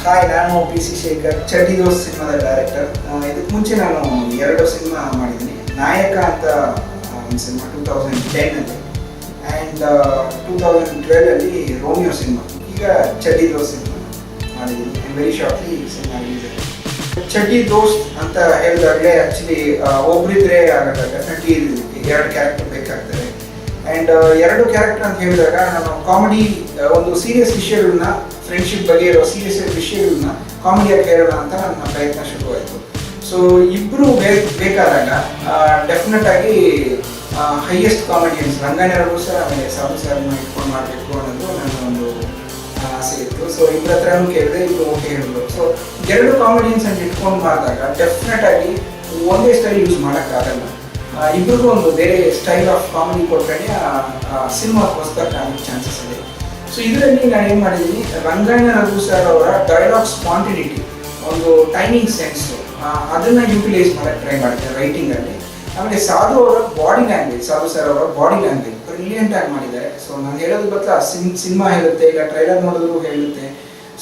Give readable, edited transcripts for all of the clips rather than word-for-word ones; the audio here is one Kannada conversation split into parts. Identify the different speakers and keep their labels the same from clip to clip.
Speaker 1: ಹಾಯ್, ನಾನು PC ಶೇಖರ್, ಚಡ್ಡಿ ದೋಸ್ತ್ ಸಿನಿಮಾದ ಡೈರೆಕ್ಟರ್. ಇದಕ್ಕೆ ಮುಂಚೆ ನಾನು 2 ಸಿನಿಮಾ ಮಾಡಿದ್ದೀನಿ. ನಾಯಕ ಅಂತ ಒಂದು ಸಿನಿಮಾ 2010 ಆ್ಯಂಡ್ 2012 ರೋಮಿಯೋ ಸಿನಿಮಾ. ಈಗ ಚಡ್ಡಿ ದೋಸ್ತ್ ಸಿನಿಮಾ ಮಾಡಿದ್ದೀನಿ. And very shortly cinema release ಆಗಿದೆ. ಚಡ್ಡಿ ದೋಸ್ತ್ ಅಂತ ಹೇಳಿದಾಗಲೇ ಆ್ಯಕ್ಚುಲಿ ಒಬ್ಬರಿದ್ರೆ ಆಗಲ್ಲ, ಡೆಫಿನೆಟ್ಲಿ 2 ಕ್ಯಾರೆಕ್ಟರ್ ಬೇಕಾಗ್ತದೆ. ಆ್ಯಂಡ್ 2 ಕ್ಯಾರೆಕ್ಟರ್ ಅಂತ ಹೇಳಿದಾಗ ನಾನು ಕಾಮಿಡಿ, ಒಂದು ಸೀರಿಯಸ್ ವಿಷಯಗಳನ್ನ, ಫ್ರೆಂಡ್ಶಿಪ್ ಬಗ್ಗೆ ಇರೋ ಸೀರಿಯಸ್ ವಿಷಯಗಳನ್ನ ಕಾಮಿಡಿಯಾಗಿ ಹೇಳೋಣ ಅಂತ ನನ್ನ ಪ್ರಯತ್ನ ಶುರುವಾಯಿತು. ಸೊ ಇಬ್ಬರು ಬೇಕಾದಾಗ ಡೆಫಿನೆಟ್ ಆಗಿ ಹೈಯೆಸ್ಟ್ ಕಾಮಿಡಿಯನ್ಸ್ ರಂಗಣ್ಣರು ಸರ್, ಆಮೇಲೆ ಸಾಧು ಸರ್ನ ಇಟ್ಕೊಂಡು ಮಾಡಬೇಕು ಅನ್ನೋದು ನನ್ನ ಒಂದು ಆಸೆ ಇತ್ತು. ಸೊ ಇಬ್ಬರ ಹತ್ರನೂ ಕೇಳಿದೆ, ಇಬ್ಬರು ಓಕೆ ಹೇಳಿದ್ರು. ಸೊ 2 ಕಾಮಿಡಿಯನ್ಸ್ ಅಂತ ಇಟ್ಕೊಂಡು ಮಾಡಿದಾಗ ಡೆಫಿನೆಟ್ ಆಗಿ ಒಂದೇ ಸ್ಟೈಲ್ ಯೂಸ್ ಮಾಡೋಕ್ಕಾಗಲ್ಲ. ಇಬ್ಬರಿಗೂ ಒಂದು ಬೇರೆ ಸ್ಟೈಲ್ ಆಫ್ ಕಾಮಿಡಿ ಕೊಟ್ಟರೆ ಸಿನಿಮಾ ಹೊಸದಾಗಿ ಕಾಣೋಕ್ಕೆ ಚಾನ್ಸಸ್ ಇದೆ. ಸೊ ಇದರಲ್ಲಿ ನಾನು ಏನು ಮಾಡಿದ್ದೀನಿ, ರಂಗಣ್ಣ ರಘು ಸರ್ ಅವರ ಡೈಲಾಗ್ ಸ್ಪಾಂಟಿನಿಟಿ, ಒಂದು ಟೈಮಿಂಗ್ ಸೆನ್ಸು, ಅದನ್ನು ಯೂಟಿಲೈಸ್ ಮಾಡೋಕ್ಕೆ ಟ್ರೈ ಮಾಡ್ತೀನಿ ರೈಟಿಂಗಲ್ಲಿ. ಆಮೇಲೆ ಸಾಧು ಅವರ ಬಾಡಿ ಲ್ಯಾಂಗ್ವೇಜ್, ಸಾಧು ಸರ್ ಅವರ ಬಾಡಿ ಲ್ಯಾಂಗ್ವೇಜ್ ಬ್ರಿಲಿಯಂಟಾಗಿ ಮಾಡಿದ್ದಾರೆ. ಸೊ ನಾನು ಹೇಳೋದು ಗೊತ್ತಾ, ಸಿನಿಮಾ ಹೇಳುತ್ತೆ, ಈಗ ಟ್ರೈಲರ್ ನೋಡಿದ್ರು ಹೇಳುತ್ತೆ.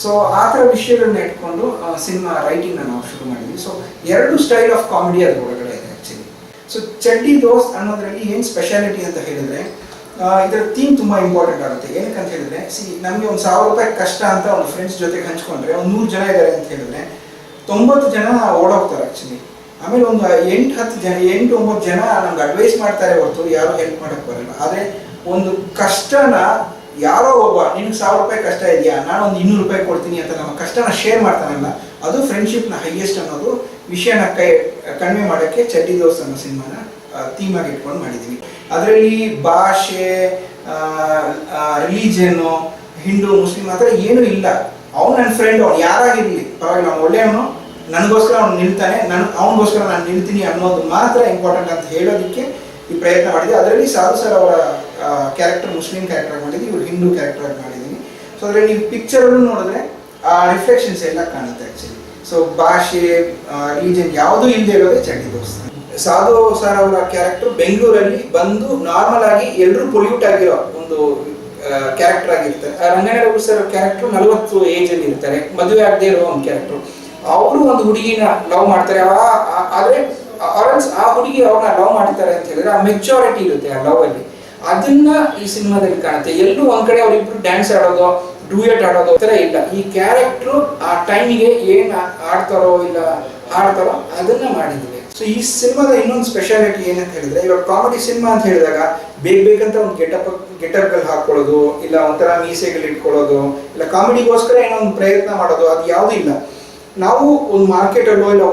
Speaker 1: ಸೊ ಆ ಥರ ವಿಷಯಗಳನ್ನ ಇಟ್ಕೊಂಡು ಸಿನಿಮಾ ರೈಟಿಂಗ್ನ ನಾವು ಶುರು ಮಾಡಿದ್ವಿ. ಸೊ 2 ಸ್ಟೈಲ್ ಆಫ್ ಕಾಮಿಡಿ ಅದ್ರ ಒಳಗಡೆ ಇದೆ ಆ್ಯಕ್ಚುಲಿ. ಸೊ ಚಡ್ಡಿ ದೋಸ್ತ್ ಅನ್ನೋದ್ರಲ್ಲಿ ಏನು ಸ್ಪೆಷಾಲಿಟಿ ಅಂತ ಹೇಳಿದರೆ, ಇದರ ಥೀಮ್ ತುಂಬ ಇಂಪಾರ್ಟೆಂಟ್ ಆಗುತ್ತೆ. ಏನಕ್ಕೆ ಅಂತ ಹೇಳಿದ್ರೆ, ನಮಗೆ ಒಂದು ₹1000 ಕಷ್ಟ ಅಂತ ಒಂದು ಫ್ರೆಂಡ್ಸ್ ಜೊತೆಗೆ ಹಂಚ್ಕೊಂಡ್ರೆ, ಒಂದು 100 ಜನ ಇದ್ದಾರೆ ಅಂತ ಹೇಳಿದ್ರೆ 90 ಜನ ಓಡೋಗ್ತಾರೆ ಆ್ಯಕ್ಚುಲಿ. ಆಮೇಲೆ ಒಂದು 8-9 ಜನ ನಮ್ಗೆ ಅಡ್ವೈಸ್ ಮಾಡ್ತಾರೆ ಹೊರತು ಯಾರು ಹೆಲ್ಪ್ ಮಾಡೋಕ್ಕೆ ಬರಲ್ಲ. ಆದರೆ ಒಂದು ಕಷ್ಟನ ಯಾರೋ ಒಬ್ಬ, ನಿನ್ಗೆ ₹1000 ಕಷ್ಟ ಇದೆಯಾ, ನಾನು ಒಂದು ₹200 ಕೊಡ್ತೀನಿ ಅಂತ ನಮ್ಮ ಕಷ್ಟನ ಶೇರ್ ಮಾಡ್ತಾನಲ್ಲ, ಅದು ಫ್ರೆಂಡ್ಶಿಪ್ನ ಹೈಯೆಸ್ಟ್ ಅನ್ನೋದು ವಿಷಯನ ಕಡಿಮೆ ಮಾಡೋಕ್ಕೆ ಚಡ್ಡಿ ದೋಸ್ತ್ ಅನ್ನೋ ಸಿನಿಮಾನ ಥೀಮಾಗಿ ಇಟ್ಕೊಂಡು ಮಾಡಿದ್ವಿ. ಅದರಲ್ಲಿ ಭಾಷೆ, ರಿಲಿಜನ್ನು, ಹಿಂದೂ ಮುಸ್ಲಿಂ ಆ ಥರ ಏನೂ ಇಲ್ಲ. ಅವ್ನು ನನ್ನ ಫ್ರೆಂಡ್, ಅವ್ನು ಯಾರಾಗಿರಲಿ ಪರವಾಗಿಲ್ಲ, ಅವ್ನು ಒಳ್ಳೆಯವನು, ನನಗೋಸ್ಕರ ಅವ್ನು ನಿಲ್ತಾನೆ, ಅವನಿಗೋಸ್ಕರ ನಾನು ನಿಲ್ತೀನಿ ಅನ್ನೋದು ಮಾತ್ರ ಇಂಪಾರ್ಟೆಂಟ್ ಅಂತ ಹೇಳೋದಕ್ಕೆ ಈ ಪ್ರಯತ್ನ ಮಾಡಿದ್ದೆ. ಅದರಲ್ಲಿ ಸಾಧು ಸರ್ ಅವರ ಕ್ಯಾರೆಕ್ಟರ್ ಮುಸ್ಲಿಂ ಕ್ಯಾರೆಕ್ಟರ್ ಮಾಡಿದ್ವಿ, ಇವರು ಹಿಂದೂ ಕ್ಯಾರೆಕ್ಟರ್ ಮಾಡಿದ್ದೀನಿ. ಸೊ ಅದರಲ್ಲಿ ನೀವು ಪಿಕ್ಚರಲ್ಲೂ ನೋಡಿದ್ರೆ ಆ ರಿಫ್ಲೆಕ್ಷನ್ಸ್ ಎಲ್ಲ ಕಾಣುತ್ತೆ ಆ್ಯಕ್ಚುಲಿ. ಸೊ ಭಾಷೆ, ರಿಲಿಜನ್ ಯಾವುದೂ ಇಲ್ಲದೆ ಇರೋದೇ ಚಡ್ಡಿ ದೋಸ್ತ್. ಸಾಧು ಸರ್ ಅವರ ಕ್ಯಾರೆಕ್ಟರ್ ಬೆಂಗಳೂರಲ್ಲಿ ಬಂದು ನಾರ್ಮಲ್ ಆಗಿ ಎಲ್ಲರೂ ಪೊಲ್ಯೂಟ್ ಆಗಿರೋ ಒಂದು ಕ್ಯಾರೆಕ್ಟರ್ ಆಗಿರ್ತಾರೆ. ರಂಗಣ್ಣ ರಘು ಸರ್ ಕ್ಯಾರೆಕ್ಟರ್ 40 ಏಜಲ್ಲಿ ಇರ್ತಾರೆ, ಮದುವೆ ಆಗದೆ ಇರೋ ಒಂದು ಕ್ಯಾರೆಕ್ಟರ್. ಅವರು ಒಂದು ಹುಡುಗಿನ ಲವ್ ಮಾಡ್ತಾರೆ, ಆದರೆ ಆ ಹುಡುಗಿ ಅವ್ರನ್ನ ಲವ್ ಮಾಡ್ತಾರೆ ಅಂತ ಹೇಳಿದ್ರೆ ಆ ಮೆಚುರಿಟಿ ಇರುತ್ತೆ ಆ ಲವ್ ಅಲ್ಲಿ. ಅದನ್ನ ಈ ಸಿನಿಮಾದಲ್ಲಿ ಕಾಣುತ್ತೆ. ಎಲ್ಲೂ ಒಂದ್ ಕಡೆ ಅವರಿಬ್ರು ಡ್ಯಾನ್ಸ್ ಆಡೋದು, ಡೂಯೆಟ್ ಆಡೋದು ಥರ ಇಲ್ಲ. ಈ ಕ್ಯಾರೆಕ್ಟ್ರು ಆ ಟೈಮಿಗೆ ಏನು ಆಡ್ತಾರೋ ಇಲ್ಲ ಹಾಡ್ತಾರೋ ಅದನ್ನ ಮಾಡಿದ್ವಿ. ಸೊ ಈ ಸಿನಿಮಾದ ಇನ್ನೊಂದು ಸ್ಪೆಷಾಲಿಟಿ ಏನಂತ ಹೇಳಿದ್ರೆ, ಇವಾಗ ಕಾಮಿಡಿ ಸಿನಿಮಾ ಅಂತ ಹೇಳಿದಾಗ ಬೇಕಂತ ಒಂದು ಗೆಟಪ್ಗಳು ಹಾಕೊಳ್ಳೋದು, ಇಲ್ಲ ಒಂಥರ ಮೀಸೆಗಳು ಇಟ್ಕೊಳ್ಳೋದು, ಇಲ್ಲ ಕಾಮಿಡಿಗೋಸ್ಕರ ಏನೋ ಒಂದು ಪ್ರಯತ್ನ ಮಾಡೋದು, ಅದು ಯಾವುದೂ ಇಲ್ಲ. ನಾವು ಒಂದು ಮಾರ್ಕೆಟಲ್ಲೋ ಇಲ್ಲ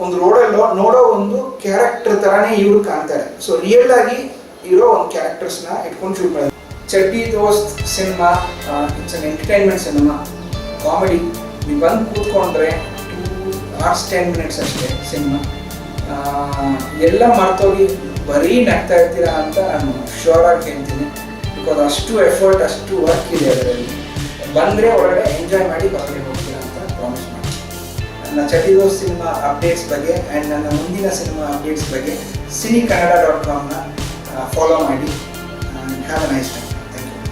Speaker 1: ಒಂದು ರೋಡಲ್ಲೋ ನೋಡೋ ಒಂದು ಕ್ಯಾರೆಕ್ಟರ್ ಥರನೇ ಇವರು ಕಾಣ್ತಾರೆ. ಸೊ ರಿಯಲ್ ಆಗಿ ಇರೋ ಒಂದು ಕ್ಯಾರೆಕ್ಟರ್ಸ್ನ ಇಟ್ಕೊಂಡು ಶುರು ಮಾಡಿದ್ರು. ಚಡ್ಡಿ ದೋಸ್ತ್ cinema it's an entertainment cinema, comedy. ನೀವು ಬಂದು ಕೂತ್ಕೊಂಡ್ರೆ 2 hours 10 minutes ಅಷ್ಟೇ ಸಿನಿಮಾ. ಎಲ್ಲ ಮರ್ತೋಗಿ ಬರೀ ನಗ್ತಾ ಇರ್ತೀರಾ ಅಂತ ನಾನು ಶ್ಯೂರ್ ಆಗಿ ಹೇಳ್ತೀನಿ. ಬಿಕಾಸ್ ಅಷ್ಟು ಎಫರ್ಟ್, ಅಷ್ಟು ವರ್ಕ್ ಇದೆ ಅದರಲ್ಲಿ. ಬಂದರೆ ಒಳಗಡೆ ಎಂಜಾಯ್ ಮಾಡಿ ಹೊರಗಡೆ ಹೋಗ್ತೀರಾ ಅಂತ ಪ್ರಾಮಿಸ್ ಮಾಡಿ. ನನ್ನ ಚಡ್ಡಿ ದೋಸ್ತ್ ಸಿನಿಮಾ ಅಪ್ಡೇಟ್ಸ್ ಬಗ್ಗೆ ಆ್ಯಂಡ್ ನನ್ನ ಮುಂದಿನ ಸಿನಿಮಾ ಅಪ್ಡೇಟ್ಸ್ ಬಗ್ಗೆ cinekannada.com ಫಾಲೋ ಮಾಡಿ. Have a nice time.